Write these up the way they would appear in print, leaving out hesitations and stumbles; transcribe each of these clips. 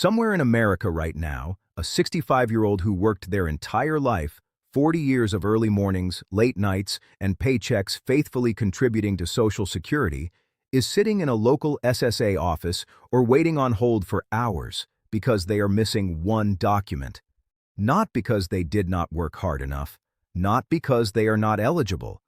Somewhere in America right now, a 65-year-old who worked their entire life, 40 years of early mornings, late nights, and paychecks faithfully contributing to Social Security, is sitting in a local SSA office or waiting on hold for hours because they are missing one document. Not because they did not work hard enough, not because they are not eligible,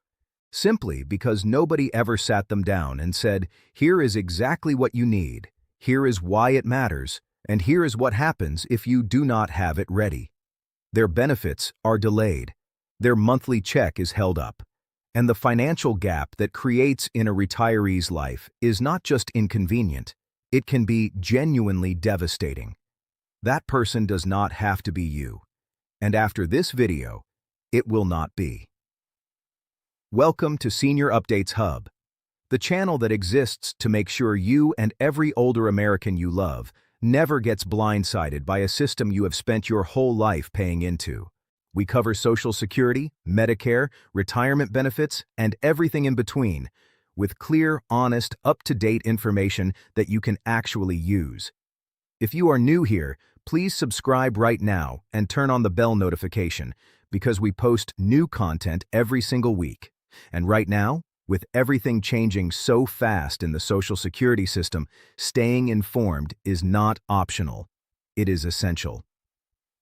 simply because nobody ever sat them down and said, "Here is exactly what you need, here is why it matters, and here is what happens if you do not have it ready." Their benefits are delayed, their monthly check is held up, and the financial gap that creates in a retiree's life is not just inconvenient, it can be genuinely devastating. That person does not have to be you, and after this video, it will not be. Welcome to Senior Updates Hub, the channel that exists to make sure you and every older American you love never gets blindsided by a system you have spent your whole life paying into. We cover Social Security, Medicare, retirement benefits, and everything in between, with clear, honest, up-to-date information that you can actually use. If you are new here, please subscribe right now and turn on the bell notification because we post new content every single week. And right now, with everything changing so fast in the Social Security system, staying informed is not optional. It is essential.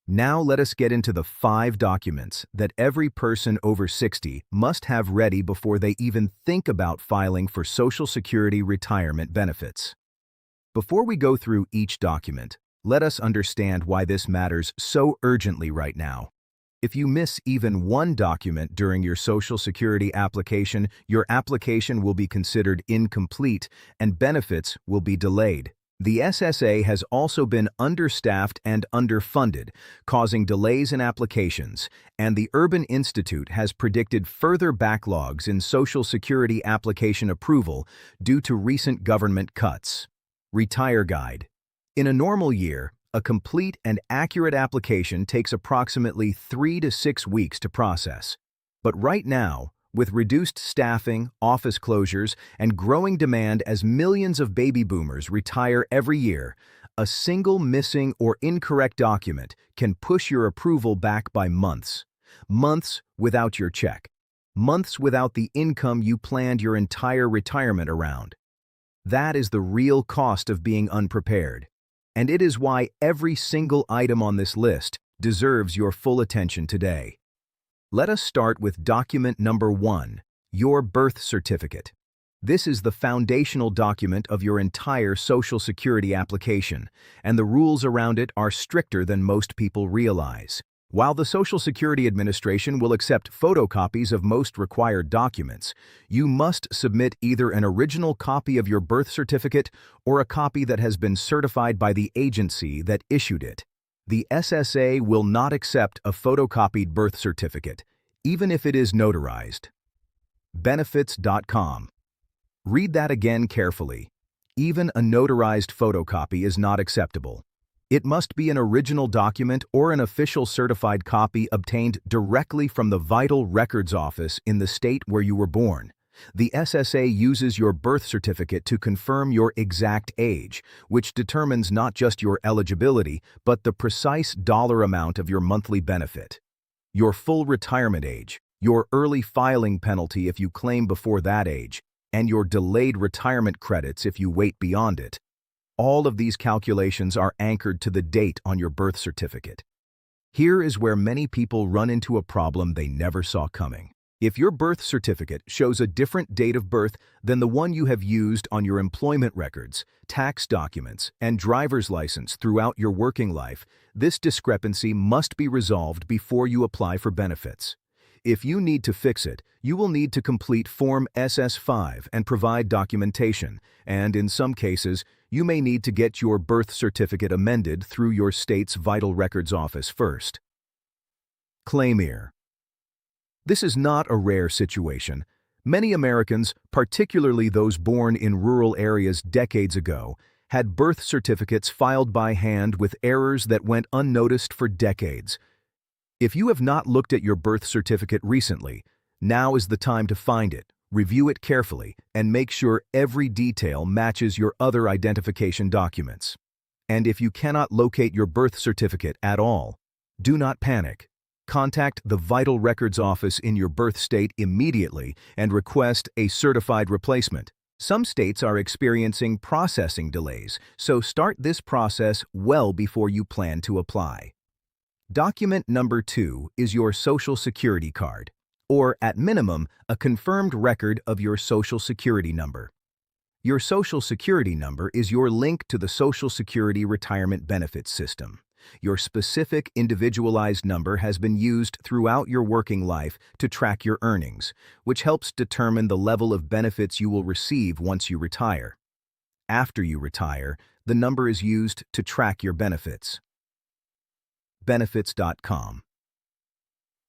Now let us get into the 5 documents that every person over 60 must have ready before they even think about filing for Social Security retirement benefits. Before we go through each document, let us understand why this matters so urgently right now. If you miss even one document during your Social Security application, your application will be considered incomplete and benefits will be delayed. The SSA has also been understaffed and underfunded, causing delays in applications, and the Urban Institute has predicted further backlogs in Social Security application approval due to recent government cuts. Retire Guide. In a normal year, a complete and accurate application takes approximately 3 to 6 weeks to process. But right now, with reduced staffing, office closures, and growing demand as millions of baby boomers retire every year, a single missing or incorrect document can push your approval back by months. Months without your check. Months without the income you planned your entire retirement around. That is the real cost of being unprepared. And it is why every single item on this list deserves your full attention today. Let us start with document number 1, your birth certificate. This is the foundational document of your entire Social Security application, and the rules around it are stricter than most people realize. While the Social Security Administration will accept photocopies of most required documents, you must submit either an original copy of your birth certificate or a copy that has been certified by the agency that issued it. The SSA will not accept a photocopied birth certificate, even if it is notarized. Benefits.com. Read that again carefully. Even a notarized photocopy is not acceptable. It must be an original document or an official certified copy obtained directly from the Vital Records Office in the state where you were born. The SSA uses your birth certificate to confirm your exact age, which determines not just your eligibility, but the precise dollar amount of your monthly benefit. Your full retirement age, your early filing penalty if you claim before that age, and your delayed retirement credits if you wait beyond it. All of these calculations are anchored to the date on your birth certificate. Here is where many people run into a problem they never saw coming. If your birth certificate shows a different date of birth than the one you have used on your employment records, tax documents, and driver's license throughout your working life, this discrepancy must be resolved before you apply for benefits. If you need to fix it, you will need to complete Form SS5 and provide documentation, and in some cases, you may need to get your birth certificate amended through your state's Vital Records Office first. Claim year. This is not a rare situation. Many Americans, particularly those born in rural areas decades ago, had birth certificates filed by hand with errors that went unnoticed for decades. If you have not looked at your birth certificate recently, now is the time to find it, review it carefully, and make sure every detail matches your other identification documents. And if you cannot locate your birth certificate at all, do not panic. Contact the Vital Records office in your birth state immediately and request a certified replacement. Some states are experiencing processing delays, so start this process well before you plan to apply. Document number 2 is your Social Security card, or at minimum, a confirmed record of your Social Security number. Your Social Security number is your link to the Social Security retirement benefits system. Your specific individualized number has been used throughout your working life to track your earnings, which helps determine the level of benefits you will receive once you retire. After you retire, the number is used to track your benefits. Benefits.com.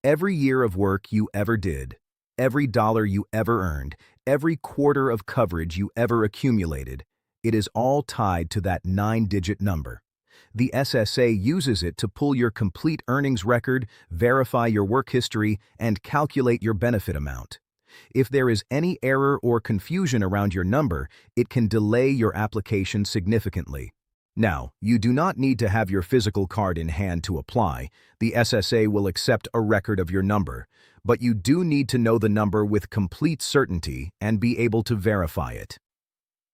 Every year of work you ever did, every dollar you ever earned, every quarter of coverage you ever accumulated, it is all tied to that 9-digit number. The SSA uses it to pull your complete earnings record, verify your work history, and calculate your benefit amount. If there is any error or confusion around your number, it can delay your application significantly. Now, you do not need to have your physical card in hand to apply. The SSA will accept a record of your number, but you do need to know the number with complete certainty and be able to verify it.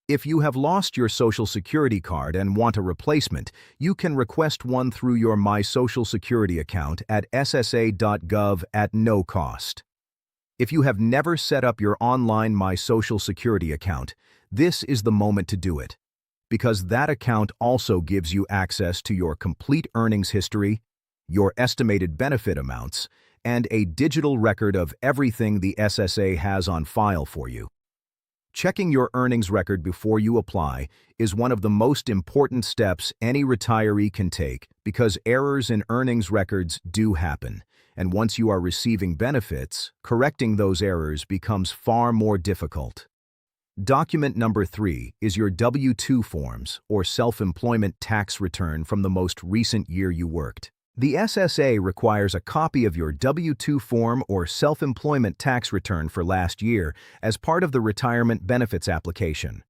If you have lost your Social Security card and want a replacement, you can request one through your My Social Security account at ssa.gov at no cost. If you have never set up your online My Social Security account, this is the moment to do it, because that account also gives you access to your complete earnings history, your estimated benefit amounts, and a digital record of everything the SSA has on file for you. Checking your earnings record before you apply is one of the most important steps any retiree can take because errors in earnings records do happen, and once you are receiving benefits, correcting those errors becomes far more difficult. Document number 3 is your W-2 forms or self-employment tax return from the most recent year you worked. The SSA requires a copy of your W-2 form or self-employment tax return for last year as part of the retirement benefits application.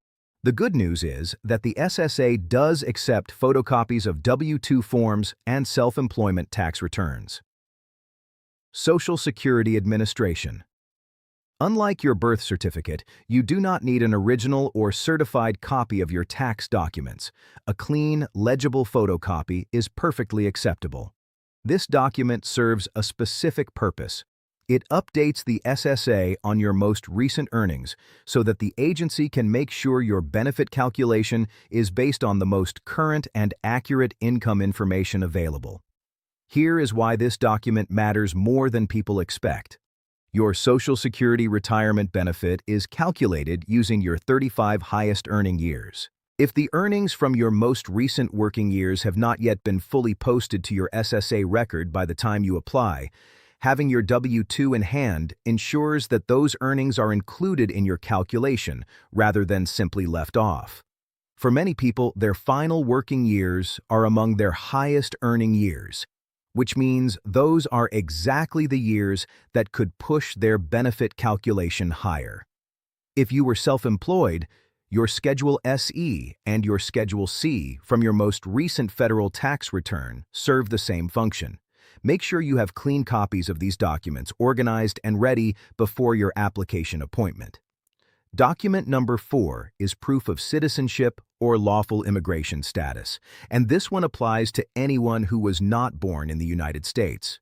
The good news is that the SSA does accept photocopies of W-2 forms and self-employment tax returns. Social Security Administration. Unlike your birth certificate, you do not need an original or certified copy of your tax documents. A clean, legible photocopy is perfectly acceptable. This document serves a specific purpose. It updates the SSA on your most recent earnings so that the agency can make sure your benefit calculation is based on the most current and accurate income information available. Here is why this document matters more than people expect. Your Social Security retirement benefit is calculated using your 35 highest earning years. If the earnings from your most recent working years have not yet been fully posted to your SSA record by the time you apply, having your W-2 in hand ensures that those earnings are included in your calculation rather than simply left off. For many people, their final working years are among their highest earning years, which means those are exactly the years that could push their benefit calculation higher. If you were self-employed, your Schedule SE and your Schedule C from your most recent federal tax return serve the same function. Make sure you have clean copies of these documents organized and ready before your application appointment. Document number 4 is proof of citizenship or lawful immigration status, and this one applies to anyone who was not born in the United States.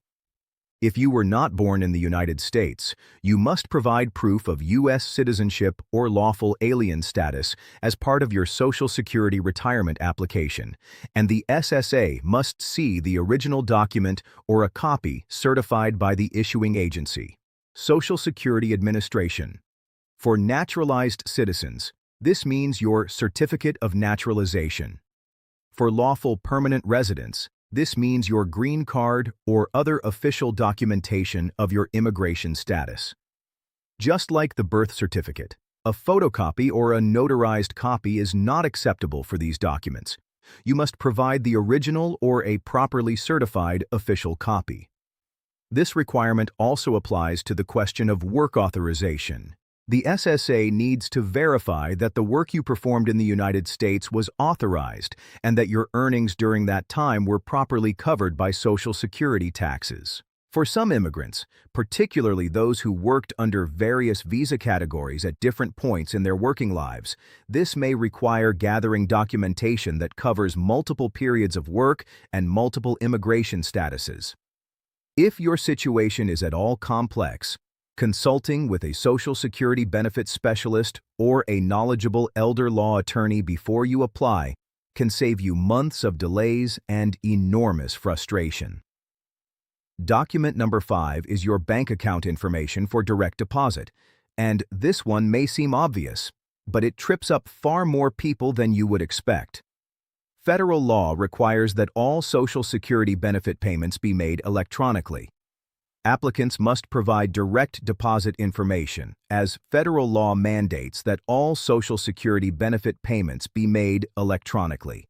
If you were not born in the United States, you must provide proof of U.S. citizenship or lawful alien status as part of your Social Security retirement application, and the SSA must see the original document or a copy certified by the issuing agency. Social Security Administration. For naturalized citizens, this means your Certificate of Naturalization. For lawful permanent residents, this means your green card or other official documentation of your immigration status. Just like the birth certificate, a photocopy or a notarized copy is not acceptable for these documents. You must provide the original or a properly certified official copy. This requirement also applies to the question of work authorization. The SSA needs to verify that the work you performed in the United States was authorized and that your earnings during that time were properly covered by Social Security taxes. For some immigrants, particularly those who worked under various visa categories at different points in their working lives, this may require gathering documentation that covers multiple periods of work and multiple immigration statuses. If your situation is at all complex, consulting with a Social Security benefits specialist or a knowledgeable elder law attorney before you apply can save you months of delays and enormous frustration. Document number 5 is your bank account information for direct deposit, and this one may seem obvious, but it trips up far more people than you would expect. Federal law requires that all Social Security benefit payments be made electronically. Applicants must provide direct deposit information, as federal law mandates that all Social Security benefit payments be made electronically.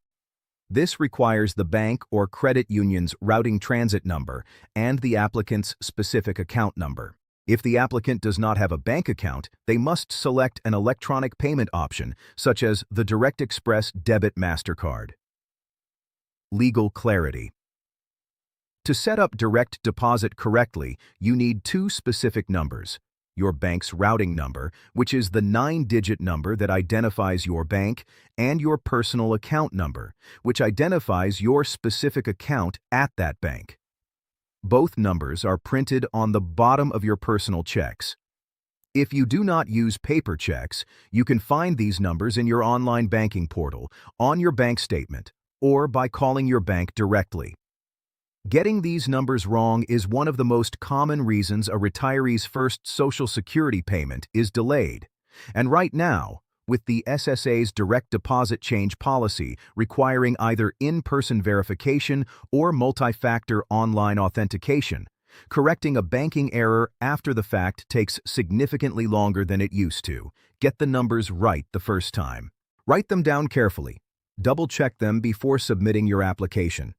This requires the bank or credit union's routing transit number and the applicant's specific account number. If the applicant does not have a bank account, they must select an electronic payment option, such as the Direct Express Debit MasterCard. Legal clarity. To set up direct deposit correctly, you need 2 specific numbers: your bank's routing number, which is the 9-digit number that identifies your bank, and your personal account number, which identifies your specific account at that bank. Both numbers are printed on the bottom of your personal checks. If you do not use paper checks, you can find these numbers in your online banking portal, on your bank statement, or by calling your bank directly. Getting these numbers wrong is one of the most common reasons a retiree's first Social Security payment is delayed. And right now, with the SSA's direct deposit change policy requiring either in-person verification or multi-factor online authentication, correcting a banking error after the fact takes significantly longer than it used to. Get the numbers right the first time. Write them down carefully. Double-check them before submitting your application.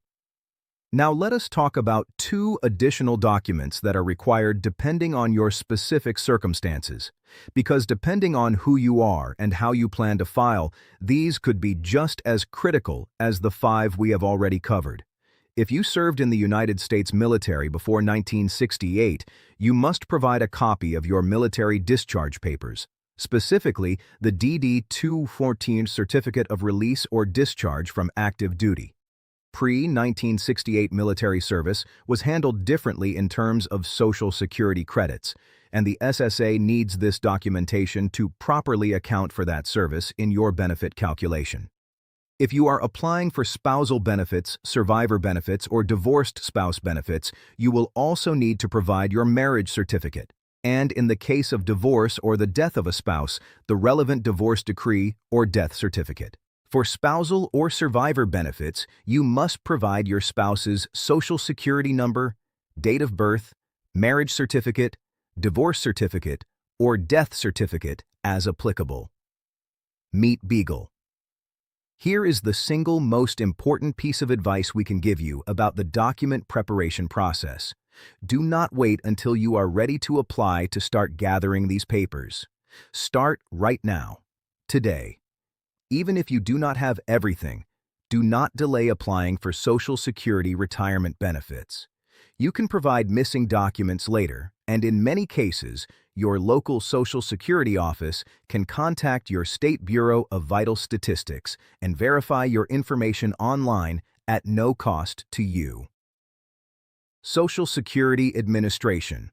Now let us talk about 2 additional documents that are required depending on your specific circumstances. Because depending on who you are and how you plan to file, these could be just as critical as the 5 we have already covered. If you served in the United States military before 1968, you must provide a copy of your military discharge papers, specifically the DD-214 Certificate of Release or Discharge from Active Duty. Pre-1968 military service was handled differently in terms of Social Security credits, and the SSA needs this documentation to properly account for that service in your benefit calculation. If you are applying for spousal benefits, survivor benefits, or divorced spouse benefits, you will also need to provide your marriage certificate, and in the case of divorce or the death of a spouse, the relevant divorce decree or death certificate. For spousal or survivor benefits, you must provide your spouse's Social Security number, date of birth, marriage certificate, divorce certificate, or death certificate as applicable. Meet Beagle. Here is the single most important piece of advice we can give you about the document preparation process. Do not wait until you are ready to apply to start gathering these papers. Start right now, today. Even if you do not have everything, do not delay applying for Social Security retirement benefits. You can provide missing documents later, and in many cases, your local Social Security office can contact your State Bureau of Vital Statistics and verify your information online at no cost to you. Social Security Administration.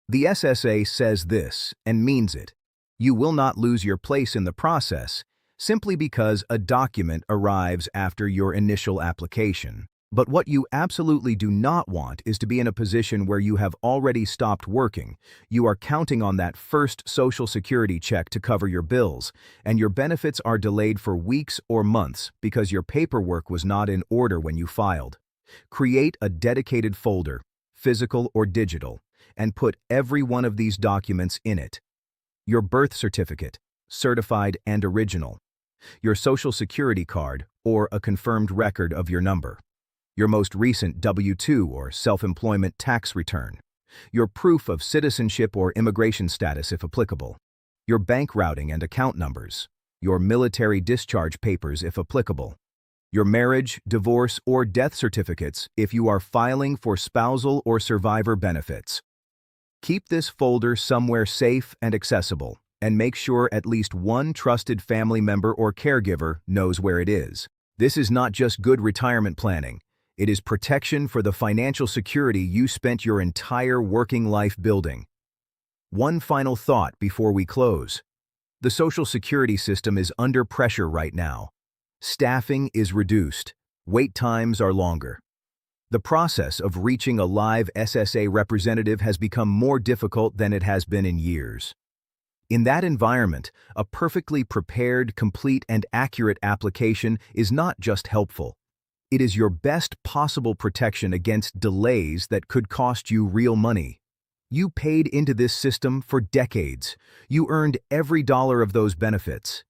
The SSA says this and means it. You will not lose your place in the process simply because a document arrives after your initial application. But what you absolutely do not want is to be in a position where you have already stopped working, you are counting on that first Social Security check to cover your bills, and your benefits are delayed for weeks or months because your paperwork was not in order when you filed. Create a dedicated folder, physical or digital, and put every one of these documents in it. Your birth certificate, certified and original. Your Social Security card or a confirmed record of your number. Your most recent W-2 or self-employment tax return. your proof of citizenship or immigration status if applicable, your bank routing and account numbers, your military discharge papers if applicable, your marriage, divorce, or death certificates if you are filing for spousal or survivor benefits. Keep this folder somewhere safe and accessible, and make sure at least one trusted family member or caregiver knows where it is. This is not just good retirement planning. It is protection for the financial security you spent your entire working life building. One final thought before we close. The Social Security system is under pressure right now. Staffing is reduced. Wait times are longer. The process of reaching a live SSA representative has become more difficult than it has been in years. In that environment, a perfectly prepared, complete, and accurate application is not just helpful. It is your best possible protection against delays that could cost you real money. You paid into this system for decades. You earned every dollar of those benefits.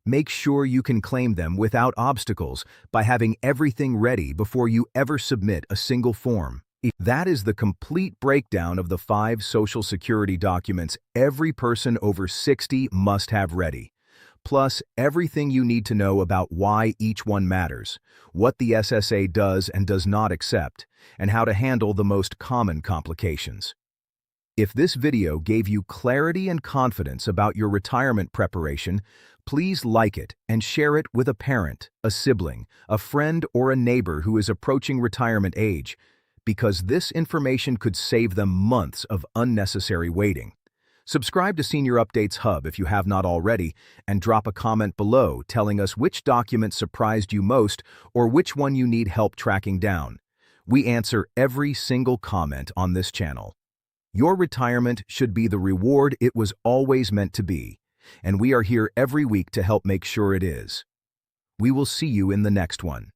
Make sure you can claim them without obstacles by having everything ready before you ever submit a single form. That is the complete breakdown of the 5 Social Security documents every person over 60 must have ready. Plus, everything you need to know about why each one matters, what the SSA does and does not accept, and how to handle the most common complications. If this video gave you clarity and confidence about your retirement preparation, please like it and share it with a parent, a sibling, a friend, or a neighbor who is approaching retirement age, because this information could save them months of unnecessary waiting. Subscribe to Senior Updates Hub if you have not already, and drop a comment below telling us which document surprised you most or which one you need help tracking down. We answer every single comment on this channel. Your retirement should be the reward it was always meant to be, and we are here every week to help make sure it is. We will see you in the next one.